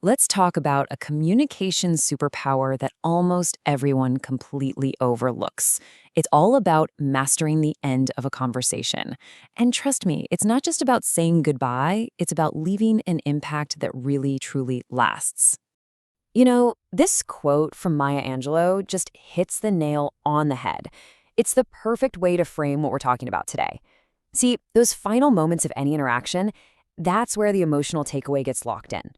let's talk about a communication superpower that almost everyone completely overlooks. It's all about mastering the end of a conversation. And trust me, it's not just about saying goodbye, it's about leaving an impact that really, truly lasts. This quote from Maya Angelou just hits the nail on the head. It's the perfect way to frame what we're talking about today. See, those final moments of any interaction, that's where the emotional takeaway gets locked in.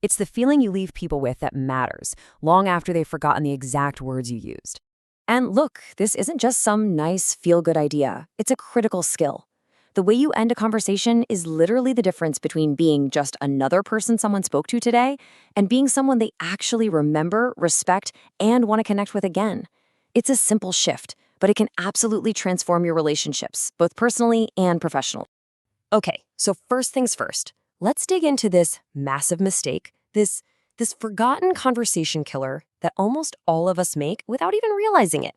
It's the feeling you leave people with that matters, long after they've forgotten the exact words you used. And look, this isn't just some nice feel-good idea. It's a critical skill. The way you end a conversation is literally the difference between being just another person someone spoke to today and being someone they actually remember, respect, and want to connect with again. It's a simple shift, but it can absolutely transform your relationships, both personally and professionally. Okay, so first things first, let's dig into this massive mistake, this forgotten conversation killer that almost all of us make without even realizing it.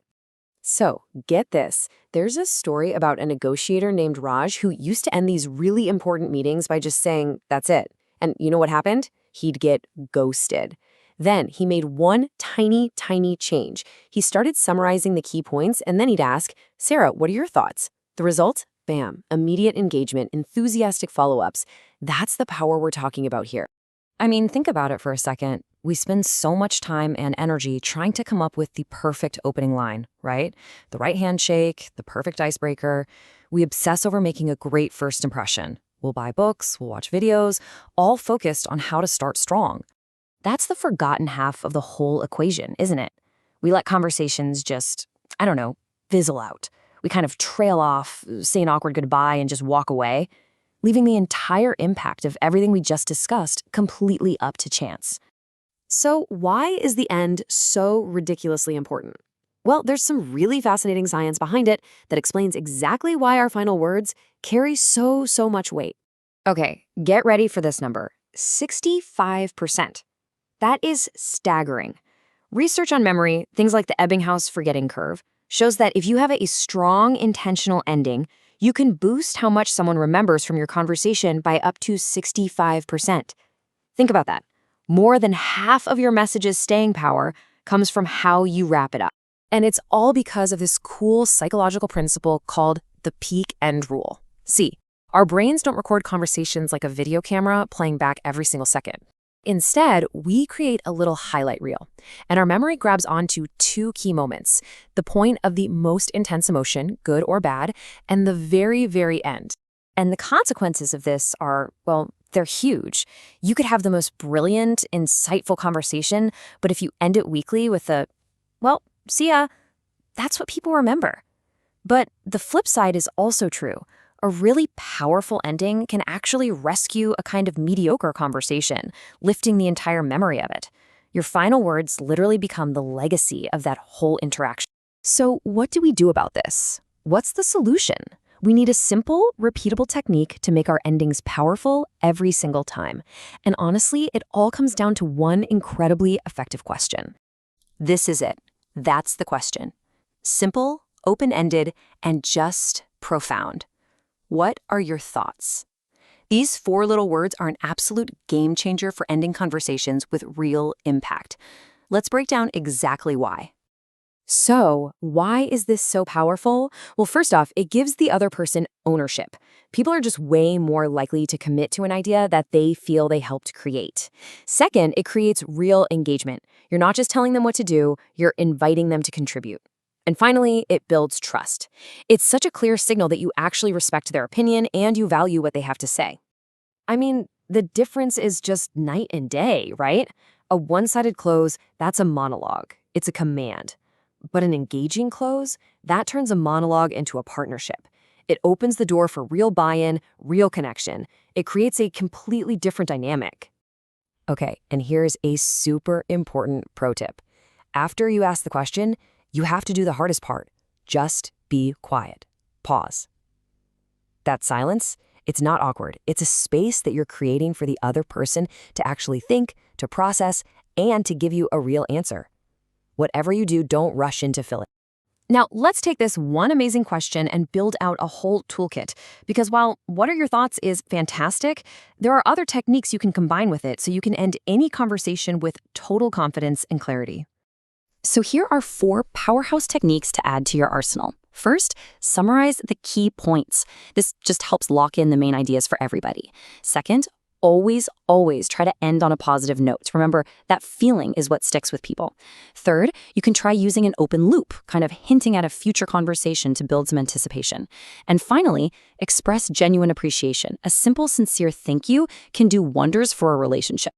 So, get this. There's a story about a negotiator named Raj who used to end these really important meetings by just saying, "That's it." And you know what happened? He'd get ghosted. Then he made one tiny, tiny change. He started summarizing the key points, and then he'd ask, "Sarah, what are your thoughts?" The result? Bam, immediate engagement, enthusiastic follow-ups. That's the power we're talking about here. I mean, think about it for a second. We spend so much time and energy trying to come up with the perfect opening line, right? The right handshake, the perfect icebreaker. We obsess over making a great first impression. We'll buy books, we'll watch videos, all focused on how to start strong. That's the forgotten half of the whole equation, isn't it? We let conversations just, I don't know, fizzle out. We kind of trail off, say an awkward goodbye, and just walk away, leaving the entire impact of everything we just discussed completely up to chance. So why is the end so ridiculously important? Well, there's some really fascinating science behind it that explains exactly why our final words carry so much weight. Okay, get ready for this number, 65%. That is staggering. Research on memory, things like the Ebbinghaus forgetting curve, shows that if you have a strong intentional ending, you can boost how much someone remembers from your conversation by up to 65%. Think about that. More than half of your message's staying power comes from how you wrap it up. And it's all because of this cool psychological principle called the peak end rule. See, our brains don't record conversations like a video camera playing back every single second. Instead, we create a little highlight reel, and our memory grabs onto two key moments, the point of the most intense emotion, good or bad, and the very, very end. And the consequences of this are, well, they're huge. You could have the most brilliant, insightful conversation, but if you end it weakly with a, "Well, see ya," that's what people remember. But the flip side is also true. A really powerful ending can actually rescue a kind of mediocre conversation, lifting the entire memory of it. Your final words literally become the legacy of that whole interaction. So what do we do about this? What's the solution? We need a simple, repeatable technique to make our endings powerful every single time. And honestly, it all comes down to one incredibly effective question. This is it. That's the question. Simple, open-ended, and just profound. What are your thoughts? These four little words are an absolute game changer for ending conversations with real impact. Let's break down exactly why. So, why is this so powerful? Well, first off, it gives the other person ownership. People are just way more likely to commit to an idea that they feel they helped create. Second, it creates real engagement. You're not just telling them what to do, you're inviting them to contribute. And finally, it builds trust. It's such a clear signal that you actually respect their opinion and you value what they have to say. I mean, the difference is just night and day, right? A one-sided close, that's a monologue. It's a command. But an engaging close, that turns a monologue into a partnership. It opens the door for real buy-in, real connection. It creates a completely different dynamic. Okay, and here's a super important pro tip. After you ask the question, you have to do the hardest part. Just be quiet. Pause. That silence, it's not awkward. It's a space that you're creating for the other person to actually think, to process, and to give you a real answer. Whatever you do, don't rush in to fill it. Now, let's take this one amazing question and build out a whole toolkit. Because while what are your thoughts is fantastic, there are other techniques you can combine with it so you can end any conversation with total confidence and clarity. So here are 4 powerhouse techniques to add to your arsenal. First, summarize the key points. This just helps lock in the main ideas for everybody. Second, always try to end on a positive note. Remember, that feeling is what sticks with people. Third, you can try using an open loop, kind of hinting at a future conversation to build some anticipation. And finally, express genuine appreciation. A simple, sincere thank you can do wonders for a relationship.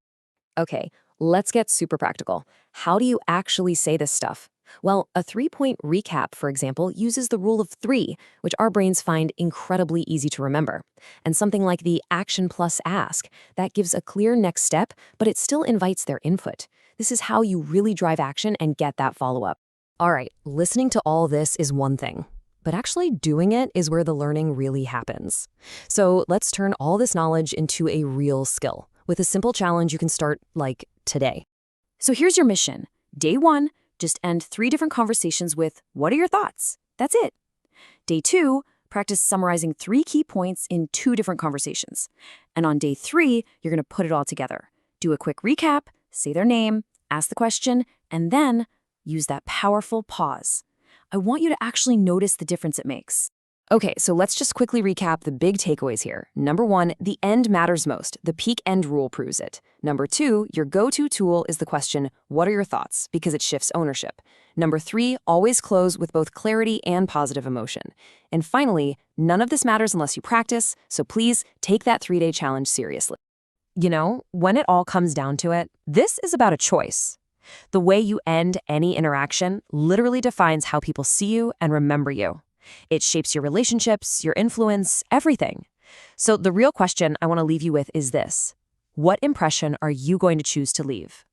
Okay, let's get super practical. How do you actually say this stuff? Well, a 3-point recap, for example, uses the rule of 3, which our brains find incredibly easy to remember. And something like the action plus ask, that gives a clear next step, but it still invites their input. This is how you really drive action and get that follow-up. All right, listening to all this is one thing, but actually doing it is where the learning really happens. So let's turn all this knowledge into a real skill with a simple challenge you can start, like, today. So here's your mission. Day 1, just end 3 different conversations with, what are your thoughts? That's it. Day 2, practice summarizing 3 key points in 2 different conversations. And on day 3, you're going to put it all together. Do a quick recap, say their name, ask the question, and then use that powerful pause. I want you to actually notice the difference it makes. Okay, so let's just quickly recap the big takeaways here. Number 1, the end matters most. The peak end rule proves it. Number 2, your go-to tool is the question, what are your thoughts? Because it shifts ownership. Number 3, always close with both clarity and positive emotion. And finally, none of this matters unless you practice, so please take that 3-day challenge seriously. You know, when it all comes down to it, this is about a choice. The way you end any interaction literally defines how people see you and remember you. It shapes your relationships, your influence, everything. So the real question I want to leave you with is this. What impression are you going to choose to leave?